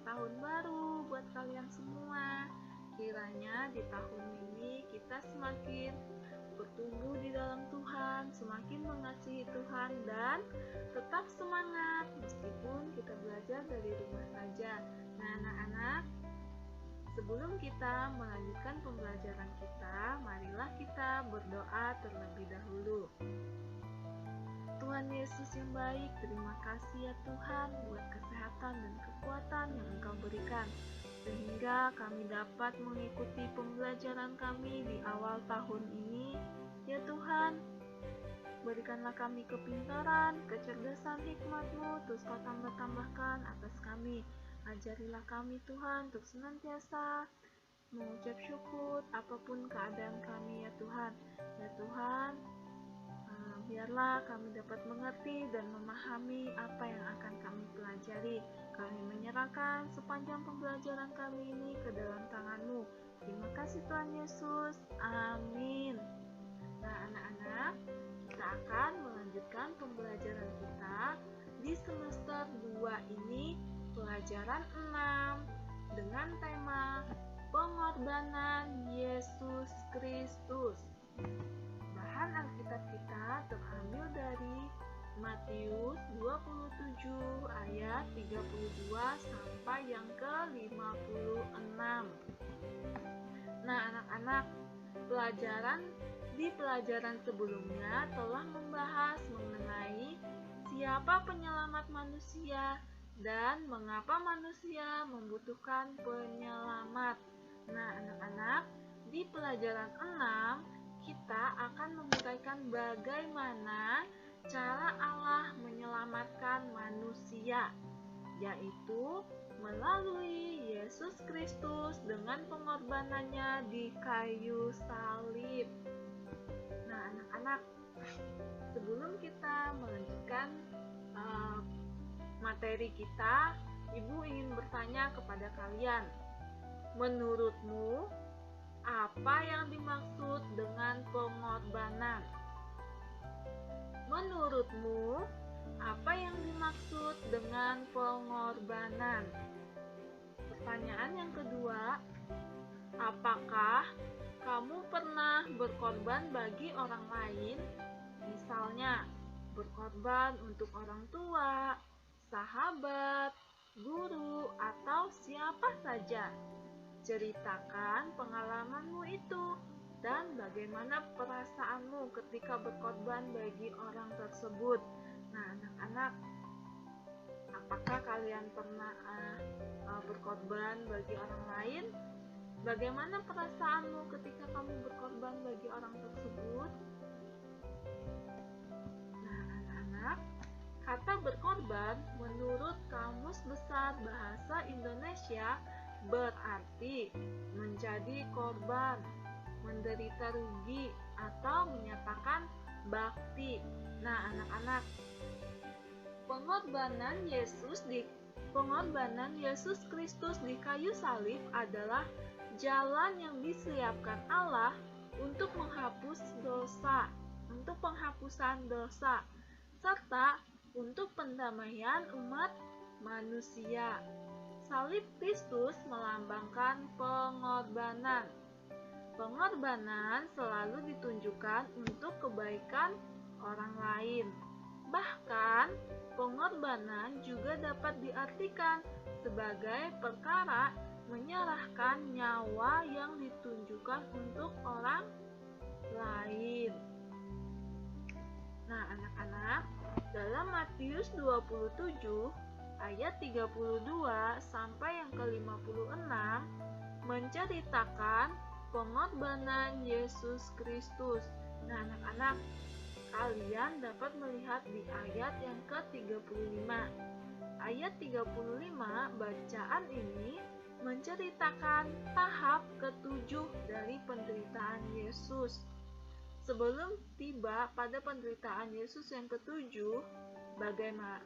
tahun baru buat kalian semua. Kiranya di tahun ini kita semakin bertumbuh di dalam Tuhan, semakin mengasihi Tuhan, dan tetap semangat meskipun kita belajar dari rumah saja. Nah, anak-anak, sebelum kita melanjutkan pembelajaran kita, marilah kita berdoa terlebih dahulu. Tuhan Yesus yang baik, terima kasih ya Tuhan buat kesehatan dan kekuatan yang Engkau berikan, sehingga kami dapat mengikuti pembelajaran kami di awal tahun ini. Ya Tuhan, berikanlah kami kepintaran, kecerdasan, hikmat-Mu, terus Kau tambahkan atas kami. Ajarilah kami Tuhan untuk senantiasa mengucap syukur apapun keadaan kami ya Tuhan. Ya Tuhan, biarlah kami dapat mengerti dan memahami apa yang akan kami pelajari. Kami menyerahkan sepanjang pembelajaran kami ini ke dalam tangan-Mu. Terima kasih Tuhan Yesus. Amin. Nah, anak-anak, kita akan melanjutkan pembelajaran kita di semester 2 ini, pelajaran 6 dengan tema pengorbanan Yesus Kristus. Bahan Alkitab kita terambil dari Matius 27 ayat 32 sampai yang ke-56. Nah, anak-anak, di pelajaran sebelumnya telah membahas mengenai siapa penyelamat manusia dan mengapa manusia membutuhkan penyelamat. Nah, anak-anak, di pelajaran 6 kita akan menguraikan bagaimana cara Allah menyelamatkan manusia, yaitu melalui Yesus Kristus dengan pengorbanannya di kayu salib. Nah, anak-anak, sebelum kita melanjutkan materi kita, Ibu ingin bertanya kepada kalian, menurutmu apa yang dimaksud dengan pengorbanan? Menurutmu, apa yang dimaksud dengan pengorbanan? Pertanyaan yang kedua, apakah kamu pernah berkorban bagi orang lain? Misalnya, berkorban untuk orang tua, sahabat, guru, atau siapa saja. Ceritakan pengalamanmu itu dan bagaimana perasaanmu ketika berkorban bagi orang tersebut. Nah, anak-anak, apakah kalian pernah berkorban bagi orang lain? Bagaimana perasaanmu ketika kamu berkorban bagi orang tersebut? Nah, anak-anak, kata berkorban menurut Kamus Besar Bahasa Indonesia berarti menjadi korban, menderita rugi, atau menyatakan bakti. Nah, anak-anak, pengorbanan Yesus Kristus di kayu salib adalah jalan yang disiapkan Allah untuk penghapusan dosa, serta untuk pendamaian umat manusia. Salib Kristus melambangkan pengorbanan. Pengorbanan selalu ditunjukkan untuk kebaikan orang lain. Bahkan, pengorbanan juga dapat diartikan sebagai perkara menyerahkan nyawa yang ditunjukkan untuk orang lain. Nah, anak-anak, dalam Matius 27 ayat 32 sampai yang ke-56 menceritakan pengorbanan Yesus Kristus. Nah, anak-anak, kalian dapat melihat di ayat yang ke-35. Ayat 35 bacaan ini menceritakan tahap ke-7 dari penderitaan Yesus. Sebelum tiba pada penderitaan Yesus yang ke-7,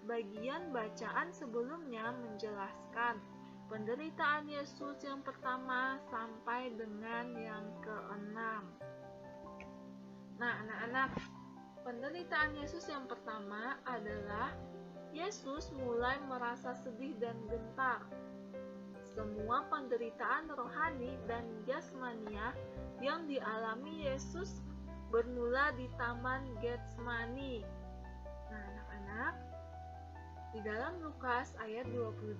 bagian bacaan sebelumnya menjelaskan penderitaan Yesus yang pertama sampai dengan yang ke-6. Nah, anak-anak, penderitaan Yesus yang pertama adalah Yesus mulai merasa sedih dan gentar. semua penderitaan rohani dan jasmania yang dialami Yesus bermula di Taman Getsemani. Nah, anak-anak, di dalam Lukas ayat 22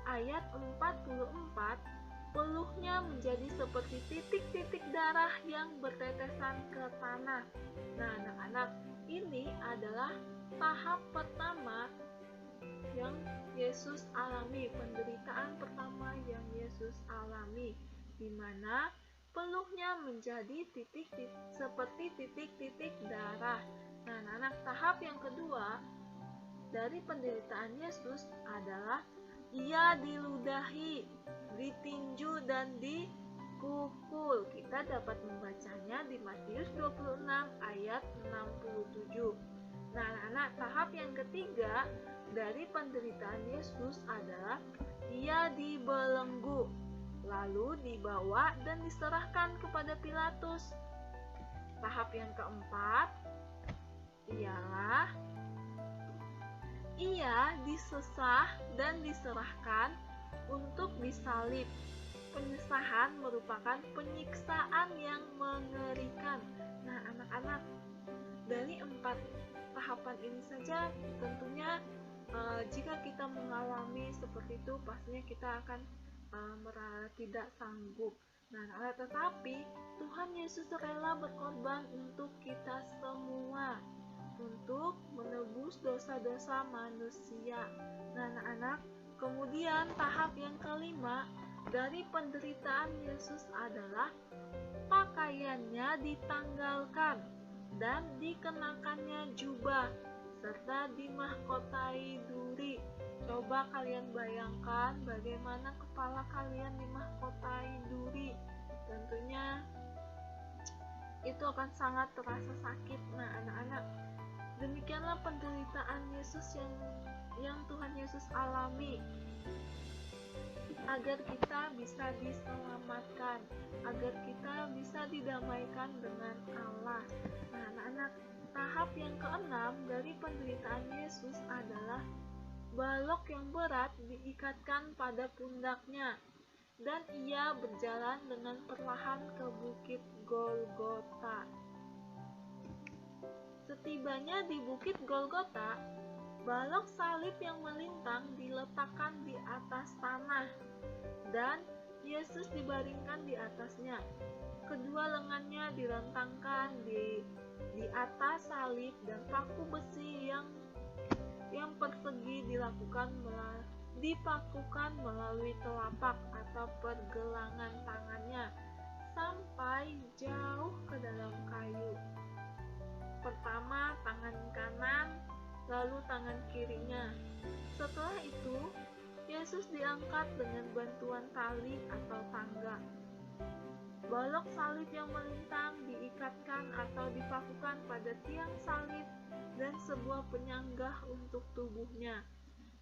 ayat 44, peluhnya menjadi seperti titik-titik darah yang bertetesan ke tanah. Nah, anak-anak, ini adalah tahap pertama yang Yesus alami, penderitaan pertama yang Yesus alami, di mana peluhnya menjadi seperti titik-titik darah. Nah, anak-anak, tahap yang kedua dari penderitaan Yesus adalah Ia diludahi, ditinju, dan dipukul. Kita dapat membacanya di Matius 26 ayat 67. Nah, anak-anak, tahap yang ketiga dari penderitaan Yesus adalah Ia dibelenggu, lalu dibawa dan diserahkan kepada Pilatus. Tahap yang keempat ialah Ia disesah dan diserahkan untuk disalib. Penyesahan merupakan penyiksaan yang mengerikan. Nah, anak-anak, dari 4 tahapan ini saja tentunya jika kita mengalami seperti itu, pastinya kita akan tidak sanggup. Nah, tetapi Tuhan Yesus rela berkorban untuk kita semua, untuk menebus dosa-dosa manusia. Nah, anak-anak, kemudian tahap yang kelima dari penderitaan Yesus adalah pakaiannya ditanggalkan dan dikenakannya jubah serta dimahkotai duri. Coba kalian bayangkan bagaimana kepala kalian dimahkotai duri. Tentunya itu akan sangat terasa sakit. Nah, anak-anak, demikianlah penderitaan Yesus yang Tuhan Yesus alami agar kita bisa diselamatkan, agar kita bisa didamaikan dengan Allah. Nah, anak-anak, tahap yang keenam dari penderitaan Yesus adalah balok yang berat diikatkan pada pundaknya, dan Ia berjalan dengan perlahan ke bukit Golgota. Setibanya di bukit Golgota, balok salib yang melintang diletakkan di atas tanah, dan Yesus dibaringkan di atasnya. Kedua lengannya direntangkan di atas salib, dan paku besi yang persegi dipakukan melalui telapak atau pergelangan tangannya sampai jauh ke dalam kayu. Pertama tangan kanan, lalu tangan kirinya. Setelah itu, Yesus diangkat dengan bantuan tali atau tangga. Balok salib yang melintang diikatkan atau dipakukan pada tiang salib, dan sebuah penyanggah untuk tubuhnya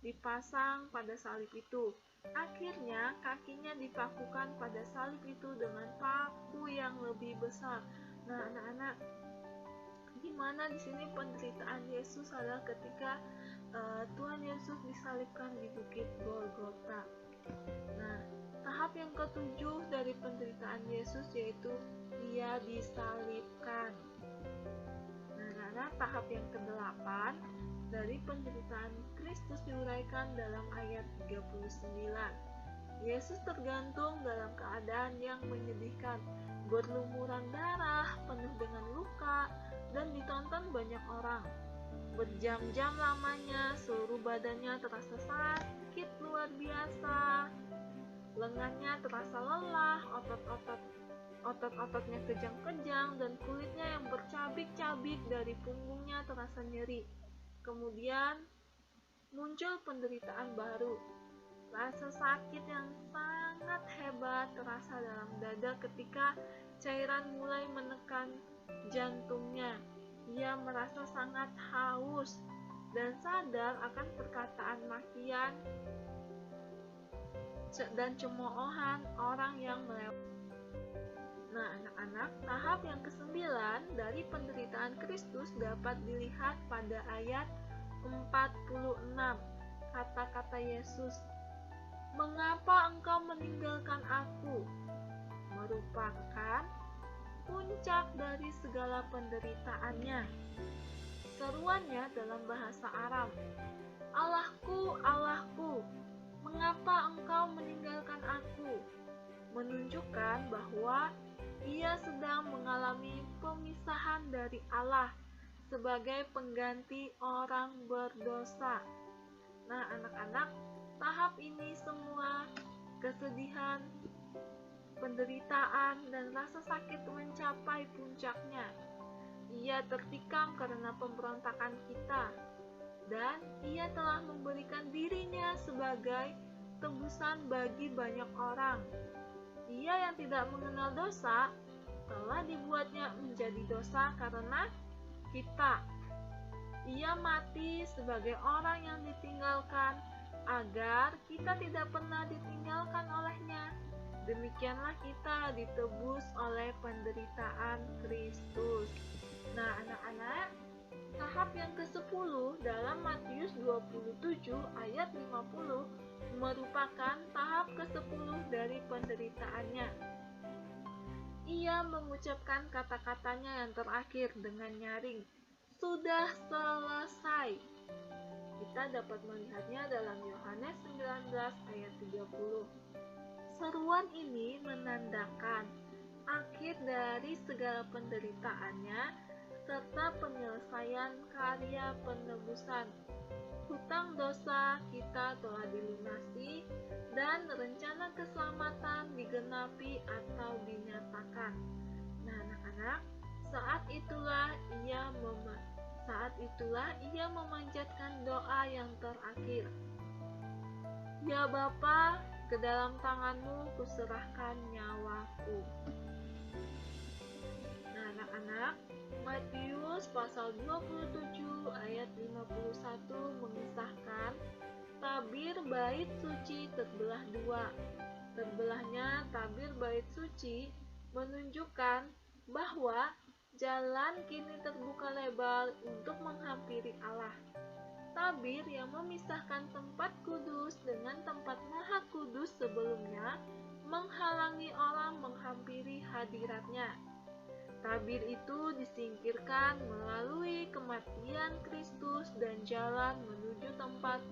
dipasang pada salib itu. Akhirnya, kakinya dipakukan pada salib itu dengan paku yang lebih besar. Nah, anak-anak, gimana di sini penderitaan Yesus adalah ketika Tuhan Yesus disalibkan di bukit Golgota. Nah, tahap yang ketujuh dari penderitaan Yesus yaitu Ia disalibkan. Nah, tahap yang kedelapan dari penderitaan Kristus diuraikan dalam ayat 39. Yesus tergantung dalam keadaan yang menyedihkan, berlumuran darah, penuh dengan luka, dan ditonton banyak orang. Berjam-jam lamanya, seluruh badannya terasa sakit luar biasa. Lengannya terasa lelah, otot-ototnya kejang-kejang, dan kulitnya yang bercabik-cabik dari punggungnya terasa nyeri. Kemudian muncul penderitaan baru. Rasa sakit yang sangat hebat terasa dalam dada ketika cairan mulai menekan jantungnya. Ia merasa sangat haus dan sadar akan perkataan makian dan cemoohan orang yang melewati. Nah, anak-anak, tahap yang ke-9 dari penderitaan Kristus dapat dilihat pada ayat 46. Kata-kata Yesus Yesus, "Mengapa engkau meninggalkan aku?" merupakan puncak dari segala penderitaannya. Seruannya dalam bahasa Aram, "Allahku, Allahku, mengapa engkau meninggalkan aku?" menunjukkan bahwa ia sedang mengalami pemisahan dari Allah sebagai pengganti orang berdosa. Nah, anak-anak, tahap ini semua, kesedihan, penderitaan, dan rasa sakit mencapai puncaknya. Ia tertikam karena pemberontakan kita, dan ia telah memberikan dirinya sebagai tebusan bagi banyak orang. Ia yang tidak mengenal dosa telah dibuatnya menjadi dosa karena kita. Ia mati sebagai orang yang ditinggalkan agar kita tidak pernah ditinggalkan olehnya. Demikianlah kita ditebus oleh penderitaan Kristus. Nah, anak-anak, tahap yang ke-10 dalam Matius 27 ayat 50 merupakan tahap ke-10 dari penderitaannya. Ia mengucapkan kata-katanya yang terakhir dengan nyaring, "Sudah selesai." Kita dapat melihatnya dalam Yohanes 19 ayat 30. Seruan ini menandakan akhir dari segala penderitaannya serta penyelesaian karya penebusan. Hutang dosa kita telah dilunasi dan rencana keselamatan digenapi atau dinyatakan. Nah, anak-anak, saat itulah ia memanjatkan doa yang terakhir. "Ya Bapa, ke dalam tangan-Mu kuserahkan nyawaku." Nah, anak-anak, Matius pasal 27 ayat 51 mengisahkan tabir bait suci terbelah dua. Terbelahnya tabir bait suci menunjukkan bahwa jalan kini terbuka lebar untuk menghampiri Allah. Tabir yang memisahkan tempat kudus dengan tempat maha kudus sebelumnya menghalangi orang menghampiri hadiratnya. Tabir itu disingkirkan melalui kematian Kristus dan jalan menuju tempat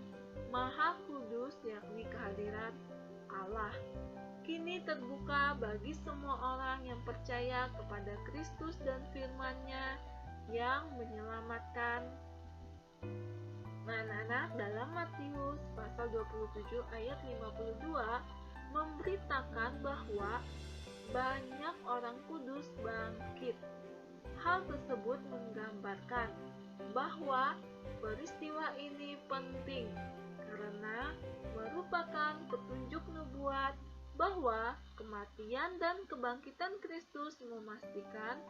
maha kudus, yakni kehadirat Allah, kini terbuka bagi semua orang yang percaya kepada Kristus dan firman-Nya yang menyelamatkan. Nah, anak-anak, dalam Matius pasal 27 ayat 52 memberitakan bahwa banyak orang kudus bangkit. Hal tersebut menggambarkan bahwa peristiwa ini penting karena merupakan petunjuk nubuat bahwa kematian dan kebangkitan Kristus memastikan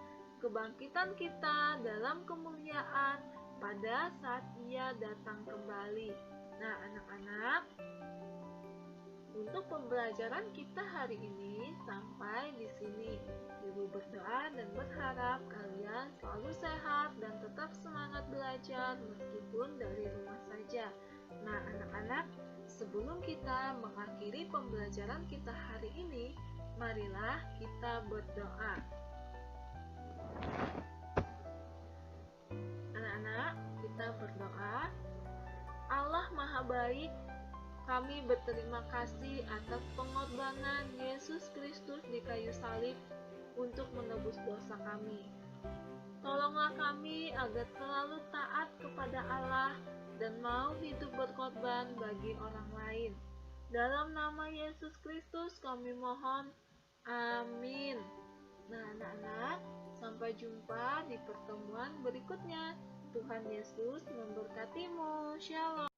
kebangkitan kita dalam kemuliaan pada saat Ia datang kembali. Nah, anak-anak, untuk pembelajaran kita hari ini sampai di sini. Ibu berdoa dan berharap kalian selalu sehat dan tetap semangat belajar meskipun dari rumah saja. Nah, anak-anak, sebelum kita mengakhiri pembelajaran kita hari ini, marilah kita berdoa. Anak-anak, kita berdoa. Allah Maha Baik, kami berterima kasih atas pengorbanan Yesus Kristus di kayu salib untuk menebus dosa kami. Tolonglah kami agar selalu taat kepada Allah dan mau hidup berkorban bagi orang lain. Dalam nama Yesus Kristus kami mohon. Amin. Nah, anak-anak, sampai jumpa di pertemuan berikutnya. Tuhan Yesus memberkatimu. Shalom.